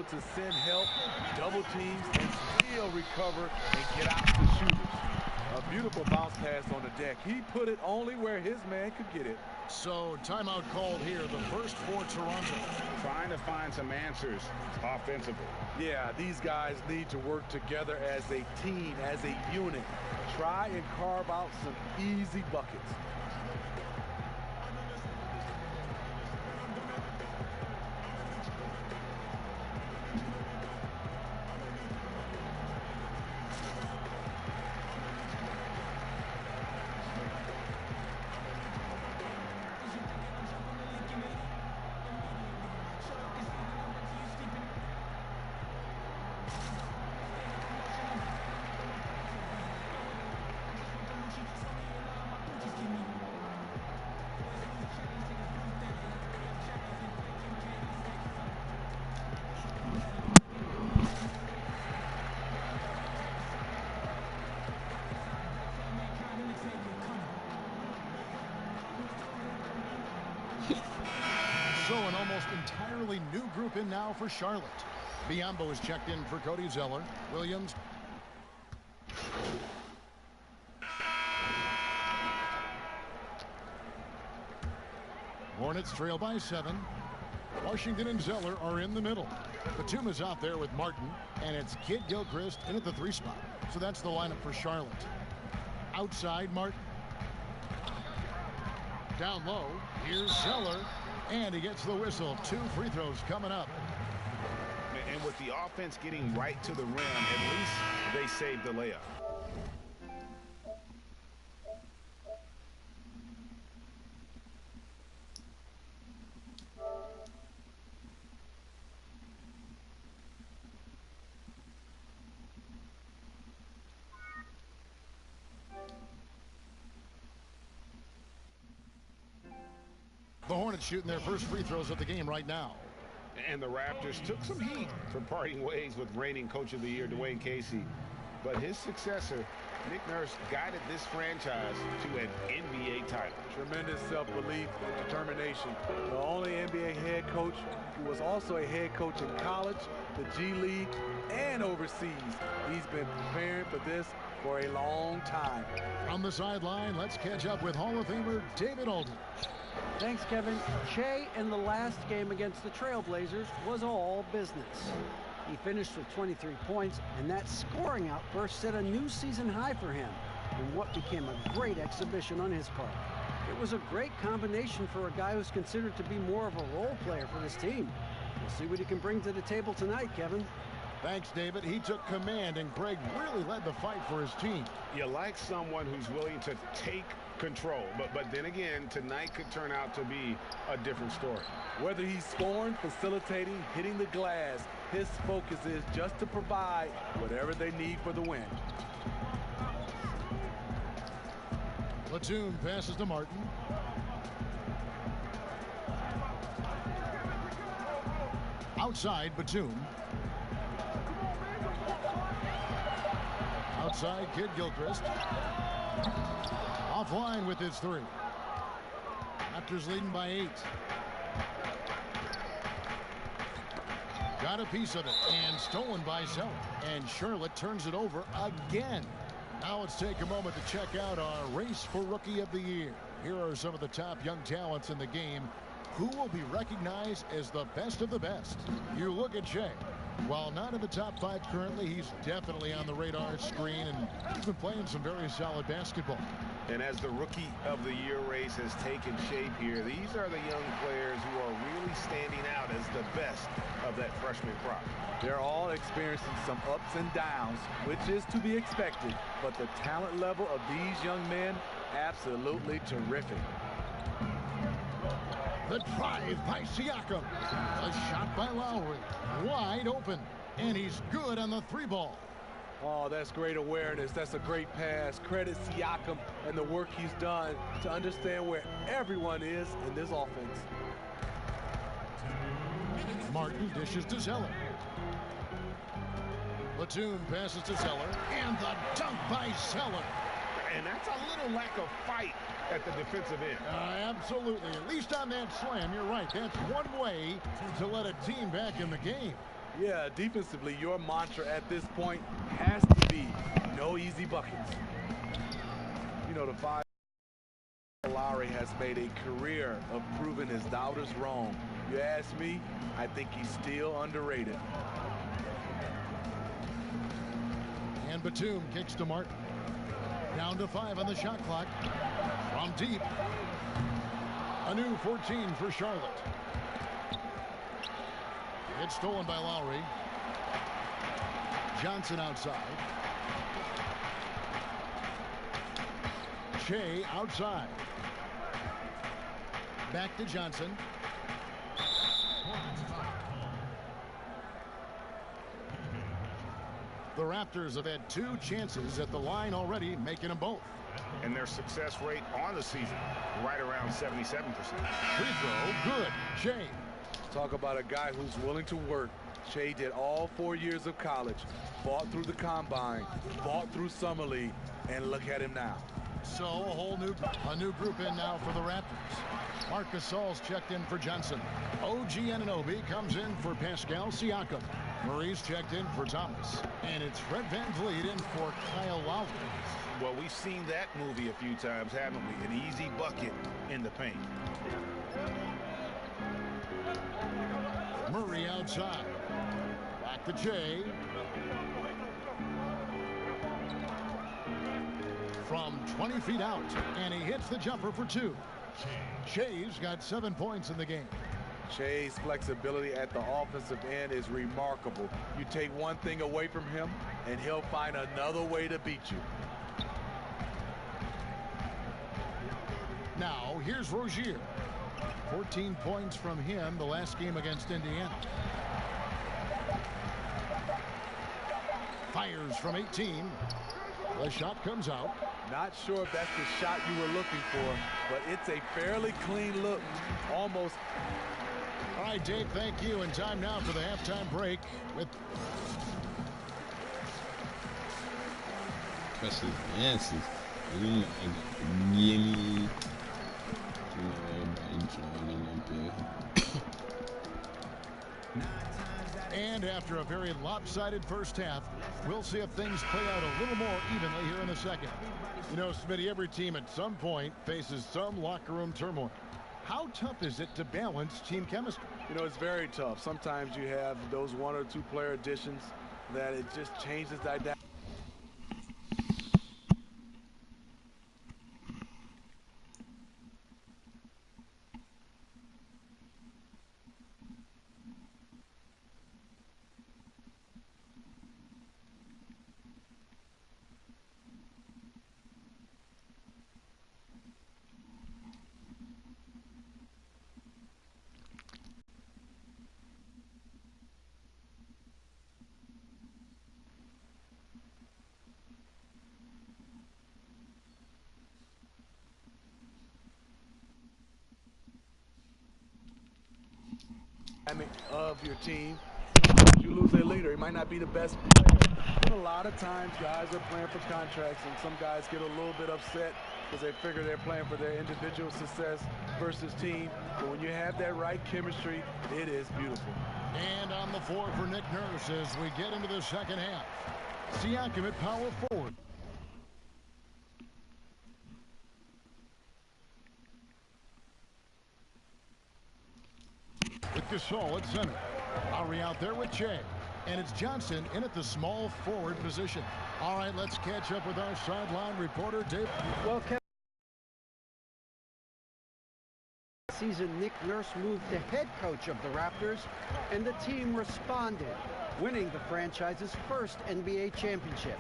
able to send help, double teams, and still recover and get out to shooters. A beautiful bounce pass on the deck. He put it only where his man could get it. So, timeout called here, the first for Toronto. Trying to find some answers offensively. Yeah, these guys need to work together as a team, as a unit. Try and carve out some easy buckets. So an almost entirely new group in now for Charlotte. Biombo is checked in for Cody Zeller. Williams. Hornets trail by 7. Washington and Zeller are in the middle. Batum is out there with Martin, and it's Kid Gilchrist in at the 3 spot. So that's the lineup for Charlotte. Outside, Martin. Down low, here's Zeller, and he gets the whistle. 2 free throws coming up. And with the offense getting right to the rim, at least they saved the layup. The Hornets shooting their first free throws of the game right now. And the Raptors took some heat for parting ways with reigning Coach of the Year, Dwayne Casey. But his successor, Nick Nurse, guided this franchise to an NBA title. Tremendous self-belief and determination. The only NBA head coach who was also a head coach in college, the G League, and overseas. He's been preparing for this for a long time. From the sideline, let's catch up with Hall of Famer David Aldridge. Thanks, Kevin. Shea in the last game against the Trailblazers was all business. He finished with 23 points, and that scoring outburst set a new season high for him in what became a great exhibition on his part. It was a great combination for a guy who's considered to be more of a role player for this team. We'll see what he can bring to the table tonight, Kevin. Thanks, David. He took command, and Greg really led the fight for his team. You like someone who's willing to take control, but then again, tonight could turn out to be a different story. Whether he's scoring, facilitating, hitting the glass, his focus is just to provide whatever they need for the win. Batum passes to Martin. Outside, Batum. Outside, Kid Gilchrist. Offline with his 3. Raptors leading by 8. Got a piece of it and stolen by Zeller. And Charlotte turns it over again. Now let's take a moment to check out our race for Rookie of the Year. Here are some of the top young talents in the game who will be recognized as the best of the best. You look at Shea. While not in the top 5 currently, he's definitely on the radar screen, and he's been playing some very solid basketball. And as the Rookie of the Year race has taken shape here, these are the young players who are really standing out as the best of that freshman crop. They're all experiencing some ups and downs, which is to be expected. But the talent level of these young men, absolutely terrific. The drive by Siakam. A shot by Lowry. Wide open. And he's good on the 3 ball. Oh, that's great awareness. That's a great pass. Credit Siakam and the work he's done to understand where everyone is in this offense. Martin dishes to Zeller. Batum passes to Zeller. And the dunk by Zeller. And that's a little lack of fight at the defensive end. Absolutely. At least on that slam, you're right. That's one way to let a team back in the game. Yeah, defensively, your mantra at this point has to be no easy buckets. You know, the five Lowry has made a career of proving his doubters wrong. You ask me, I think he's still underrated. And Batum kicks to Martin. Down to 5 on the shot clock. From deep. A new 14 for Charlotte. It's stolen by Lowry. Johnson outside. Shea outside. Back to Johnson. The Raptors have had 2 chances at the line already, making them both. And their success rate on the season, right around 77%. Free throw, good. Shea. Talk about a guy who's willing to work. Shea did all 4 years of college, fought through the combine, fought through summer league, and look at him now. So a new group in now for the Raptors. Marc Gasol's checked in for Johnson. OG Anunoby comes in for Pascal Siakam. Murray's checked in for Thomas. And it's Fred VanVleet in for Kyle Lowry. Well, we've seen that movie a few times, haven't we? An easy bucket in the paint. Murray outside. Back to Shea. From 20 feet out, and he hits the jumper for 2. Shea's got 7 points in the game. Shea's flexibility at the offensive end is remarkable. You take one thing away from him, and he'll find another way to beat you. Now, here's Rozier. 14 points from him the last game against Indiana. Fires from 18. The shot comes out. Not sure if that's the shot you were looking for, but it's a fairly clean look. Almost. All right, Dave, thank you. And time now for the halftime break with Questions and answers. You know, everybody joining up here. And after a very lopsided first half, we'll see if things play out a little more evenly here in the second. You know, Smitty, every team at some point faces some locker room turmoil. How tough is it to balance team chemistry? You know, it's very tough. Sometimes you have those 1 or 2 player additions that it just changes the dynamic. Of your team. You lose a leader, he might not be the best player. But a lot of times guys are playing for contracts, and some guys get a little bit upset because they figure they're playing for their individual success versus team. But when you have that right chemistry, it is beautiful. And on the floor for Nick Nurse as we get into the second half. Siakam at power forward. With Gasol at center. Lowry out there with Shea. And it's Johnson in at the small forward position. All right, let's catch up with our sideline reporter, Dave. Well, Kevin, season Nick Nurse moved to head coach of the Raptors, and the team responded, winning the franchise's first NBA championship.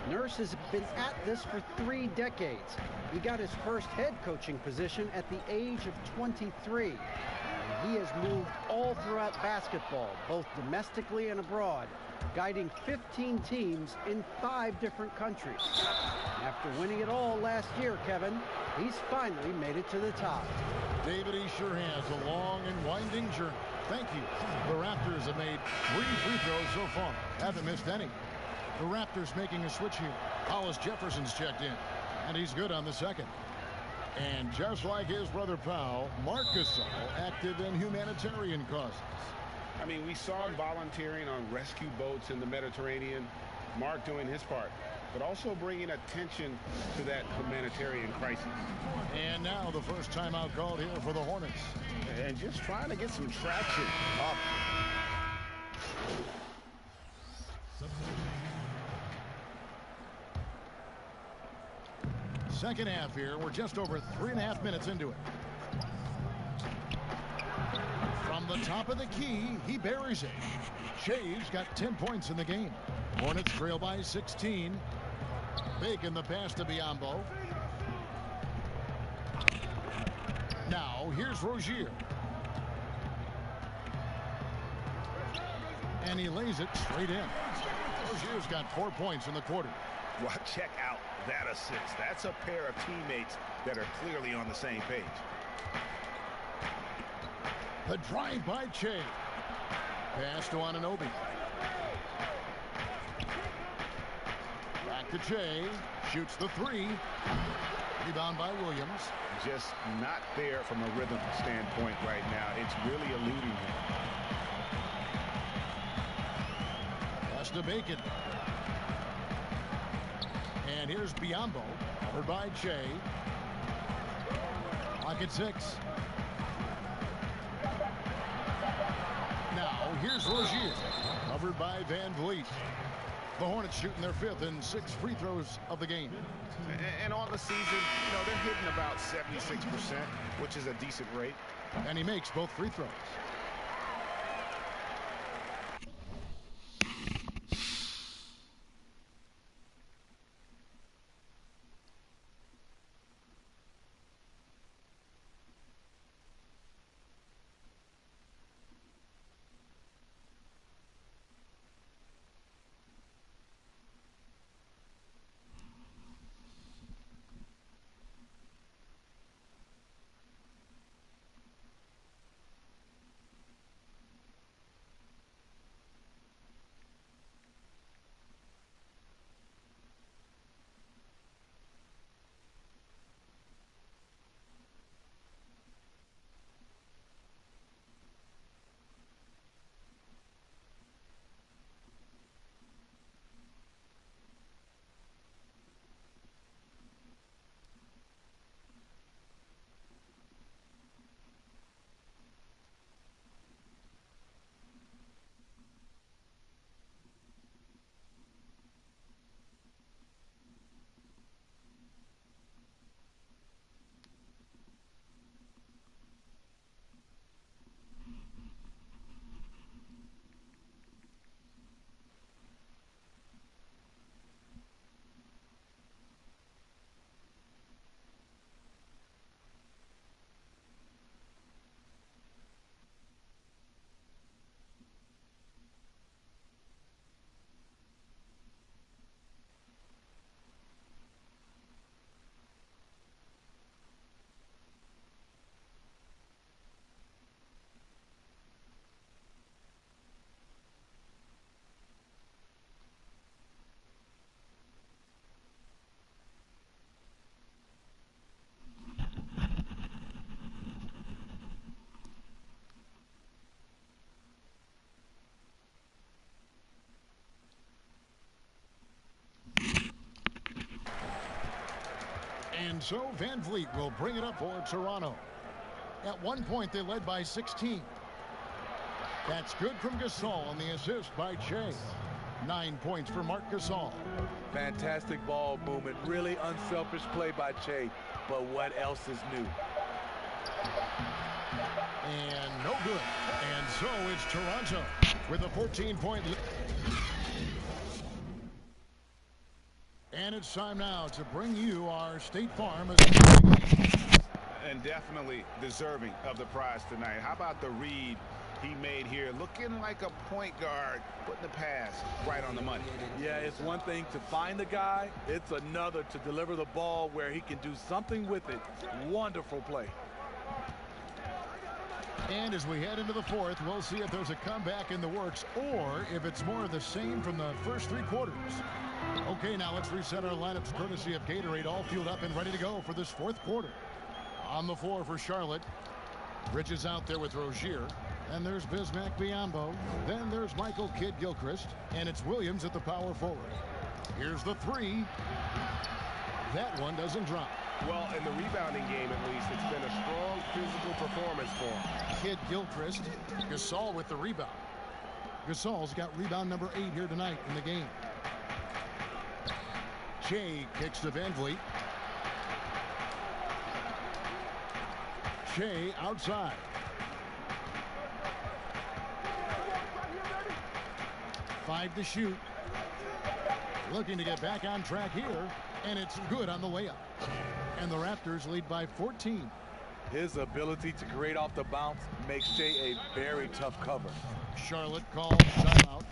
Nurse has been at this for 3 decades. He got his first head coaching position at the age of 23. He has moved all throughout basketball, both domestically and abroad, guiding 15 teams in 5 different countries. After winning it all last year, Kevin, he's finally made it to the top. David, he sure has a long and winding journey. Thank you. The Raptors have made 3 free throws so far. Haven't missed any. The Raptors making a switch here. Hollis Jefferson's checked in, and he's good on the second. And just like his brother Powell, Marc Gasol active in humanitarian causes. I mean, we saw him volunteering on rescue boats in the Mediterranean. Mark doing his part, but also bringing attention to that humanitarian crisis. And now the first timeout called here for the Hornets. And just trying to get some traction up. Second half here. We're just over 3.5 minutes into it. From the top of the key, he buries it. Shea's got 10 points in the game. Hornets trail by 16. Bacon the pass to Biyombo. Now here's Rozier. And he lays it straight in. Rozier's got 4 points in the quarter. Well, check out that assist. That's a pair of teammates that are clearly on the same page. The drive by Shea. Pass to Anunoby. Back to Shea. Shoots the three. Rebound by Williams. Just not there from a rhythm standpoint right now. It's really eluding him. Pass to Bacon. And here's Biyombo. Covered by Shea. Clock at 6. Now here's Rozier. Covered by Van Vliet. The Hornets shooting their 5th and 6th free throws of the game. And on the season, you know, they're hitting about 76%, which is a decent rate. And he makes both free throws. And so Van Vliet will bring it up for Toronto. At one point, they led by 16. That's good from Gasol on the assist by Shea. 9 points for Marc Gasol. Fantastic ball movement. Really unselfish play by Shea. But what else is new? And no good. And so it's Toronto with a 14-point lead. And it's time now to bring you our State Farm. And definitely deserving of the prize tonight. How about the read he made here? Looking like a point guard, putting the pass right on the money. Yeah, it's one thing to find the guy. It's another to deliver the ball where he can do something with it. Wonderful play. And as we head into the 4th, we'll see if there's a comeback in the works or if it's more of the same from the first 3 quarters. Okay, now let's reset our lineups courtesy of Gatorade, all fueled up and ready to go for this 4th quarter. On the floor for Charlotte. Bridges out there with Rozier. And there's Bismack Biyombo. Then there's Michael Kidd-Gilchrist. And it's Williams at the power forward. Here's the three. That one doesn't drop. Well, in the rebounding game, at least, it's been a strong physical performance for him. Kidd-Gilchrist. Gasol with the rebound. Gasol's got rebound number 8 here tonight in the game. Shea kicks to Van Vliet. Shea outside. Five to shoot. Looking to get back on track here, and it's good on the layup. And the Raptors lead by 14. His ability to create off the bounce makes Shea a very tough cover. Charlotte calls timeout.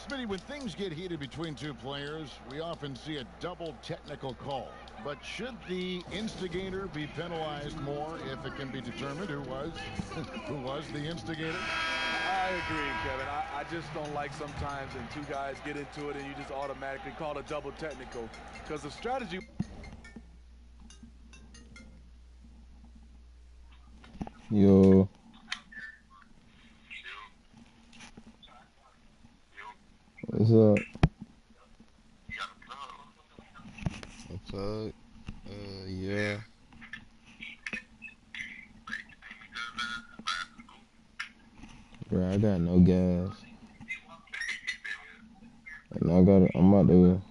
Smitty, when things get heated between two players, we often see a double technical call. But should the instigator be penalized more if it can be determined who was the instigator? I agree, Kevin. I just don't like sometimes when two guys get into it and you just automatically call a double technical. Because the strategy... Yo. What's up? A plug? Yeah. Bro, I got no gas. And I'm about to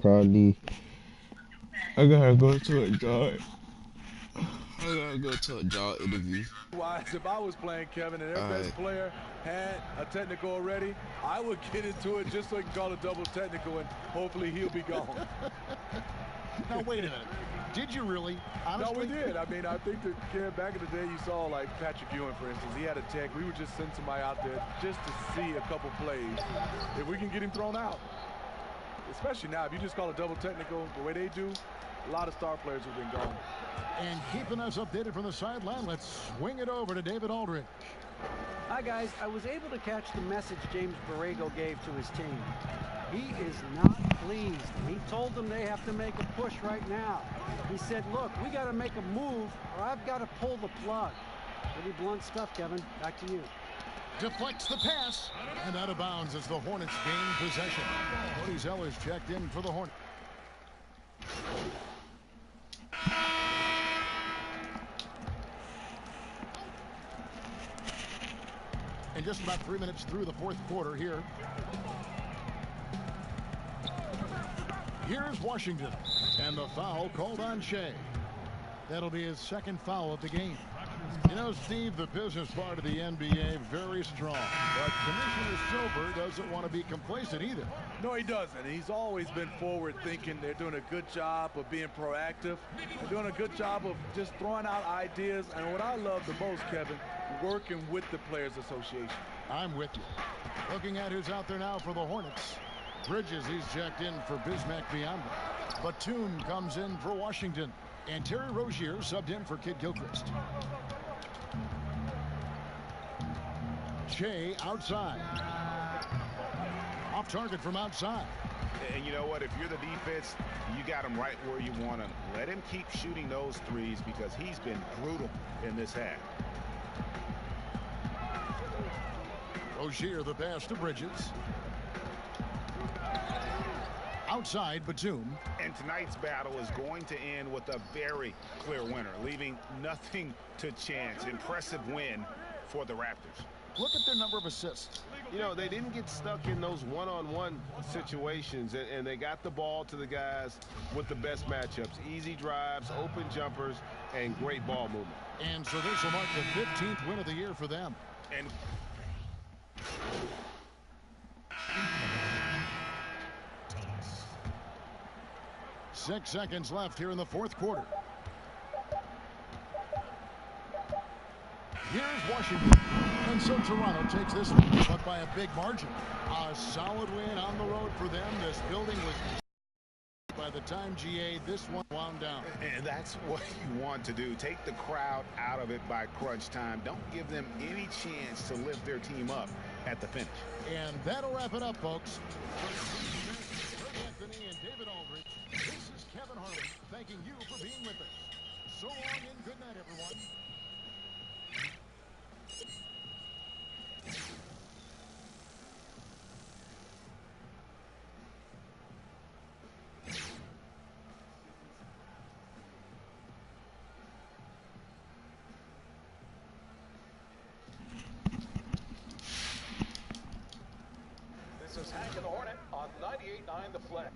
probably I gotta go to a job. I gotta go to a job interview. Wise, if I was playing, Kevin, and their best player had a technical already, I would get into it just so he can call a double technical and hopefully he'll be gone. Now, wait a minute. Did you really? Honestly? No, we did. I mean, I think that, Kevin, back in the day, you saw, like, Patrick Ewing, for instance. He had a tech. We would just send somebody out there just to see a couple plays. If we can get him thrown out. Especially now, if you just call a double technical the way they do, a lot of star players have been gone. And keeping us updated from the sideline, let's swing it over to David Aldridge. Hi, guys. I was able to catch the message James Borrego gave to his team. He is not pleased. He told them they have to make a push right now. He said, look, we got to make a move or I've got to pull the plug. Pretty blunt stuff, Kevin. Back to you. Deflects the pass, and out of bounds as the Hornets gain possession. Cody Zeller's checked in for the Hornets. And just about 3 minutes through the fourth quarter here. Here's Washington, and the foul called on Shea. That'll be his second foul of the game. You know, Steve, the business part of the NBA, very strong. But Commissioner Silver doesn't want to be complacent either. No, he doesn't. He's always been forward thinking. They're doing a good job of being proactive. They're doing a good job of just throwing out ideas. And what I love the most, Kevin, working with the Players Association. I'm with you. Looking at who's out there now for the Hornets. Bridges, he's checked in for Bismack Biyombo. Batum comes in for Washington. And Terry Rozier subbed in for Kidd-Gilchrist. Shea outside. Off target from outside. And you know what? If you're the defense, you got him right where you want him. Let him keep shooting those threes because he's been brutal in this half. Rozier, the pass to Bridges. Outside, Batum. And tonight's battle is going to end with a very clear winner, leaving nothing to chance. Impressive win for the Raptors. Look at their number of assists. You know, they didn't get stuck in those one-on-one situations, and they got the ball to the guys with the best matchups. Easy drives, open jumpers, and great ball movement. And so this will mark the 15th win of the year for them. And 6 seconds left here in the fourth quarter. Here's Washington. And so Toronto takes this one, but by a big margin. A solid win on the road for them. This building was by the time GA this one wound down. And that's what you want to do. Take the crowd out of it by crunch time. Don't give them any chance to lift their team up at the finish. And that'll wrap it up, folks. For Anthony and David Aldridge, this is Kevin Harlan thanking you for being with us. So long and good night, everyone. This is Hank and the Hornet on 98.9 The Flag.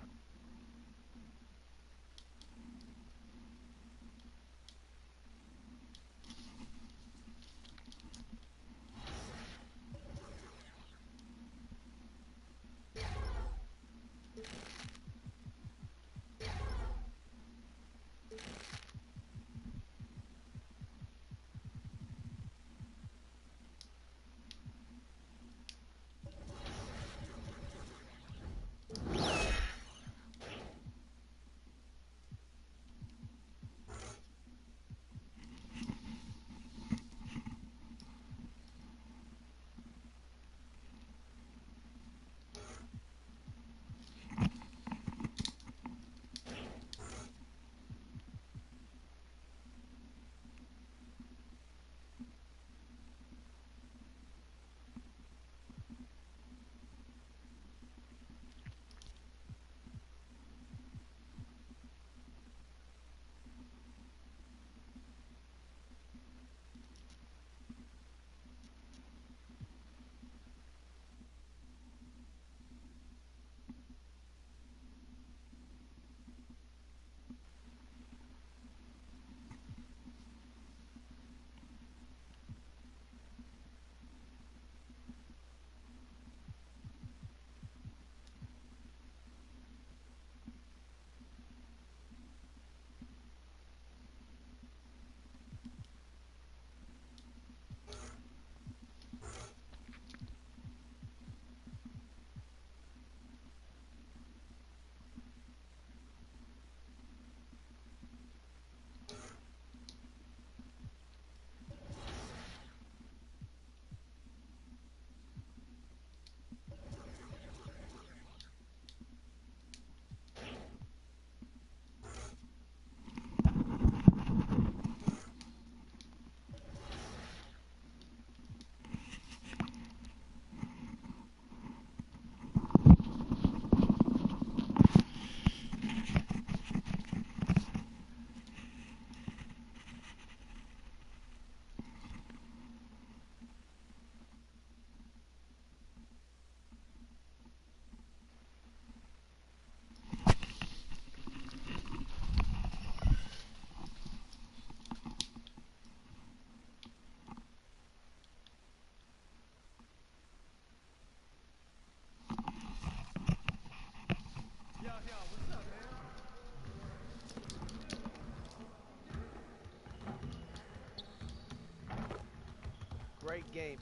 Great game.